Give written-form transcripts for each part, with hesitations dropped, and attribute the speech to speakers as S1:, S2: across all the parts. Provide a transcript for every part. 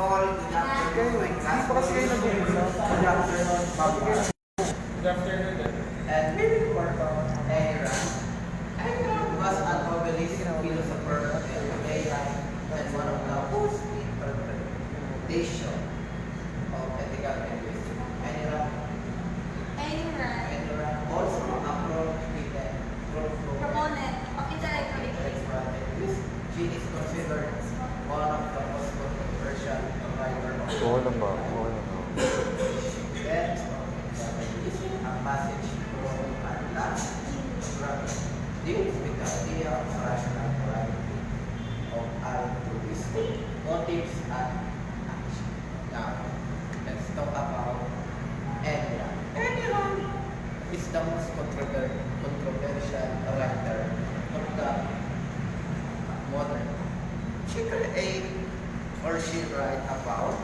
S1: all. Good afternoon, my classmates. Good afternoon, Papa.
S2: Good afternoon.
S1: And maybe for Aira. Aira was an obelisk philosopher and AI and one of the most interpretation of ethical linguistics. Aira also approached with a
S3: Proponent of intellectual linguistics.
S1: She is considered one of the most controversial writers of
S2: Okay lang ba? Okay lang ba?
S1: Then, a passage from Atlas deals with the idea of rational morality of altruistic motives and action. Now, let's talk about Enron. Enron is the most controversial writer of the modern. She create or she write about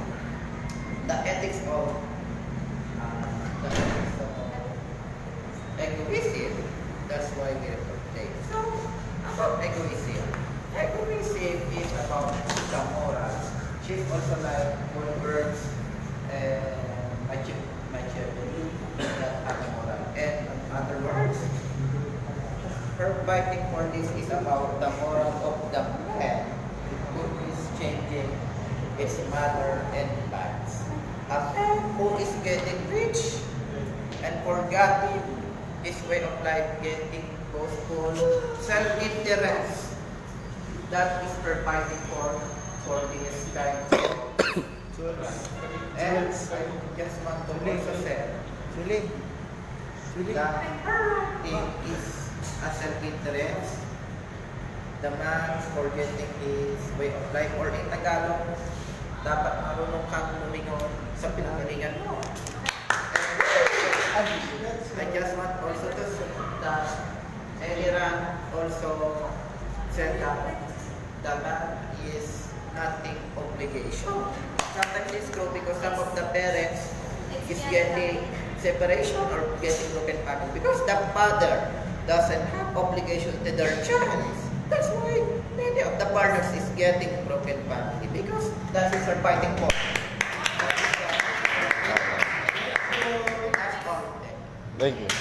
S1: the ethics of egoism. That's why we take. So, about egoism. Egoism is about the morals. She's also like Goldberg's Machiavelli that have moral. And in other words, her fighting for this is about the moral of the man who is changing its mother and lands. A man who is getting rich and forgetting his way of life, getting boastful, self-interest. That is her fighting for this kind of children. And I just want to also say that it is a self-interest. The man forgetting his way of life, or in Tagalog, dapat marunong kang lumingon sa pinagalingan mo. I just want also to say that Eliran also said that the man is nothing obligation. Sometimes it's true because some of the parents is getting separation or getting broken family because the father doesn't have obligation to their child. That's why many of the partners is getting broken family because that is their fighting for.
S2: Thank you.